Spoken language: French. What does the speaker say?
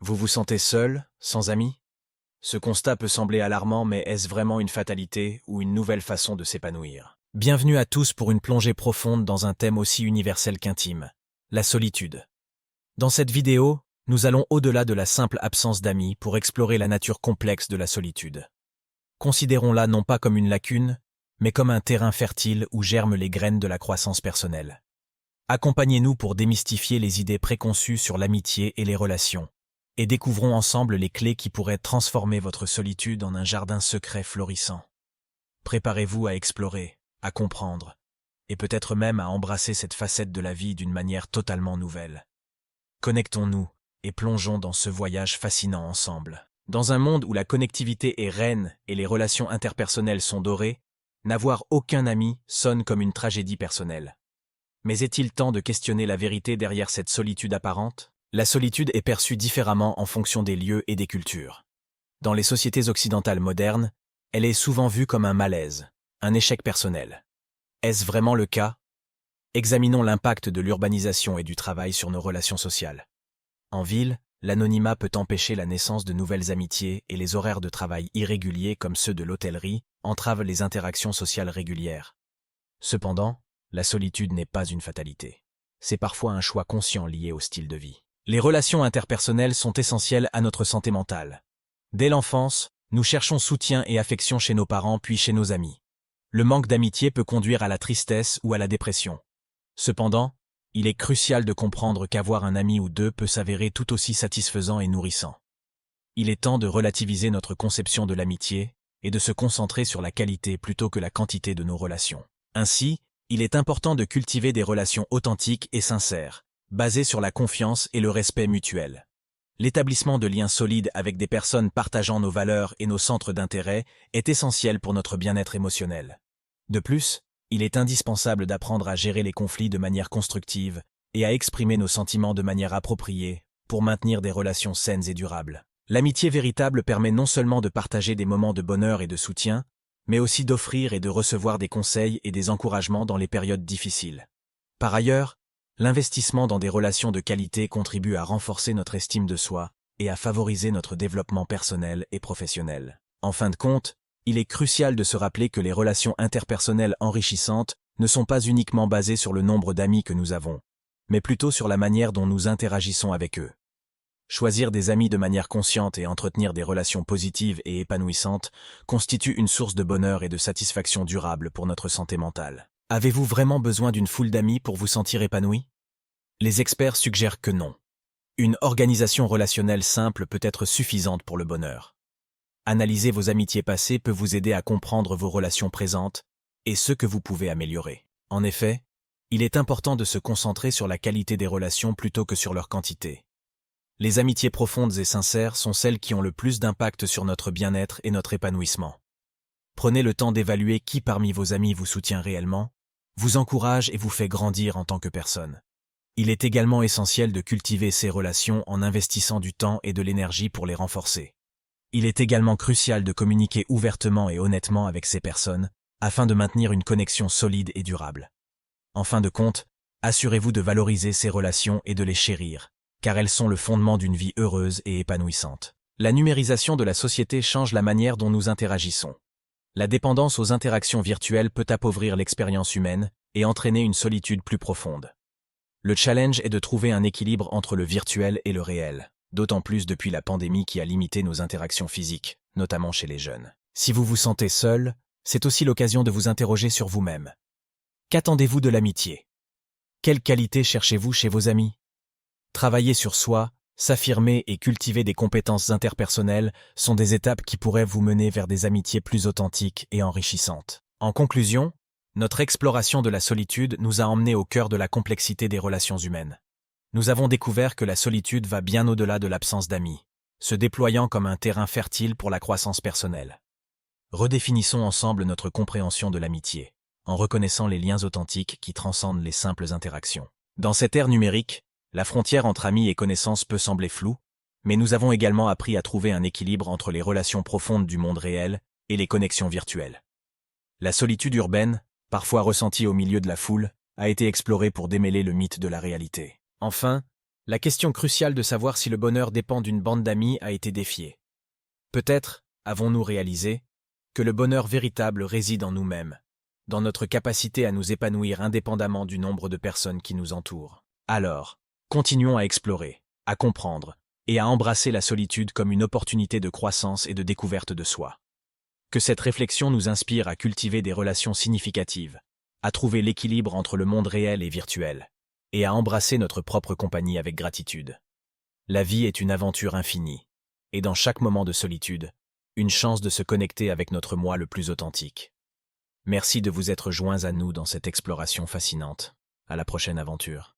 Vous vous sentez seul, sans amis? Ce constat peut sembler alarmant, mais est-ce vraiment une fatalité ou une nouvelle façon de s'épanouir? Bienvenue à tous pour une plongée profonde dans un thème aussi universel qu'intime, la solitude. Dans cette vidéo, nous allons au-delà de la simple absence d'amis pour explorer la nature complexe de la solitude. Considérons-la non pas comme une lacune, mais comme un terrain fertile où germent les graines de la croissance personnelle. Accompagnez-nous pour démystifier les idées préconçues sur l'amitié et les relations, et découvrons ensemble les clés qui pourraient transformer votre solitude en un jardin secret florissant. Préparez-vous à explorer, à comprendre, et peut-être même à embrasser cette facette de la vie d'une manière totalement nouvelle. Connectons-nous et plongeons dans ce voyage fascinant ensemble. Dans un monde où la connectivité est reine et les relations interpersonnelles sont dorées, n'avoir aucun ami sonne comme une tragédie personnelle. Mais est-il temps de questionner la vérité derrière cette solitude apparente? La solitude est perçue différemment en fonction des lieux et des cultures. Dans les sociétés occidentales modernes, elle est souvent vue comme un malaise, un échec personnel. Est-ce vraiment le cas? Examinons l'impact de l'urbanisation et du travail sur nos relations sociales. En ville, l'anonymat peut empêcher la naissance de nouvelles amitiés et les horaires de travail irréguliers comme ceux de l'hôtellerie entravent les interactions sociales régulières. Cependant, la solitude n'est pas une fatalité. C'est parfois un choix conscient lié au style de vie. Les relations interpersonnelles sont essentielles à notre santé mentale. Dès l'enfance, nous cherchons soutien et affection chez nos parents puis chez nos amis. Le manque d'amitié peut conduire à la tristesse ou à la dépression. Cependant, il est crucial de comprendre qu'avoir un ami ou deux peut s'avérer tout aussi satisfaisant et nourrissant. Il est temps de relativiser notre conception de l'amitié et de se concentrer sur la qualité plutôt que la quantité de nos relations. Ainsi, il est important de cultiver des relations authentiques et sincères, basées sur la confiance et le respect mutuel. L'établissement de liens solides avec des personnes partageant nos valeurs et nos centres d'intérêt est essentiel pour notre bien-être émotionnel. De plus, il est indispensable d'apprendre à gérer les conflits de manière constructive et à exprimer nos sentiments de manière appropriée pour maintenir des relations saines et durables. L'amitié véritable permet non seulement de partager des moments de bonheur et de soutien, mais aussi d'offrir et de recevoir des conseils et des encouragements dans les périodes difficiles. Par ailleurs, l'investissement dans des relations de qualité contribue à renforcer notre estime de soi et à favoriser notre développement personnel et professionnel. En fin de compte, il est crucial de se rappeler que les relations interpersonnelles enrichissantes ne sont pas uniquement basées sur le nombre d'amis que nous avons, mais plutôt sur la manière dont nous interagissons avec eux. Choisir des amis de manière consciente et entretenir des relations positives et épanouissantes constitue une source de bonheur et de satisfaction durable pour notre santé mentale. Avez-vous vraiment besoin d'une foule d'amis pour vous sentir épanoui? Les experts suggèrent que non. Une organisation relationnelle simple peut être suffisante pour le bonheur. Analyser vos amitiés passées peut vous aider à comprendre vos relations présentes et ce que vous pouvez améliorer. En effet, il est important de se concentrer sur la qualité des relations plutôt que sur leur quantité. Les amitiés profondes et sincères sont celles qui ont le plus d'impact sur notre bien-être et notre épanouissement. Prenez le temps d'évaluer qui parmi vos amis vous soutient réellement, vous encourage et vous fait grandir en tant que personne. Il est également essentiel de cultiver ces relations en investissant du temps et de l'énergie pour les renforcer. Il est également crucial de communiquer ouvertement et honnêtement avec ces personnes afin de maintenir une connexion solide et durable. En fin de compte, assurez-vous de valoriser ces relations et de les chérir, car elles sont le fondement d'une vie heureuse et épanouissante. La numérisation de la société change la manière dont nous interagissons. La dépendance aux interactions virtuelles peut appauvrir l'expérience humaine et entraîner une solitude plus profonde. Le challenge est de trouver un équilibre entre le virtuel et le réel, d'autant plus depuis la pandémie qui a limité nos interactions physiques, notamment chez les jeunes. Si vous vous sentez seul, c'est aussi l'occasion de vous interroger sur vous-même. Qu'attendez-vous de l'amitié? Quelles qualités cherchez-vous chez vos amis? Travailler sur soi, s'affirmer et cultiver des compétences interpersonnelles sont des étapes qui pourraient vous mener vers des amitiés plus authentiques et enrichissantes. En conclusion, notre exploration de la solitude nous a emmenés au cœur de la complexité des relations humaines. Nous avons découvert que la solitude va bien au-delà de l'absence d'amis, se déployant comme un terrain fertile pour la croissance personnelle. Redéfinissons ensemble notre compréhension de l'amitié, en reconnaissant les liens authentiques qui transcendent les simples interactions. Dans cette ère numérique, la frontière entre amis et connaissances peut sembler floue, mais nous avons également appris à trouver un équilibre entre les relations profondes du monde réel et les connexions virtuelles. La solitude urbaine, parfois ressentie au milieu de la foule, a été explorée pour démêler le mythe de la réalité. Enfin, La question cruciale de savoir si le bonheur dépend d'une bande d'amis a été défiée. Peut-être avons-nous réalisé que le bonheur véritable réside en nous-mêmes, dans notre capacité à nous épanouir indépendamment du nombre de personnes qui nous entourent. Alors, continuons à explorer, à comprendre et à embrasser la solitude comme une opportunité de croissance et de découverte de soi. Que cette réflexion nous inspire à cultiver des relations significatives, à trouver l'équilibre entre le monde réel et virtuel, et à embrasser notre propre compagnie avec gratitude. La vie est une aventure infinie, et dans chaque moment de solitude, une chance de se connecter avec notre moi le plus authentique. Merci de vous être joints à nous dans cette exploration fascinante. À la prochaine aventure.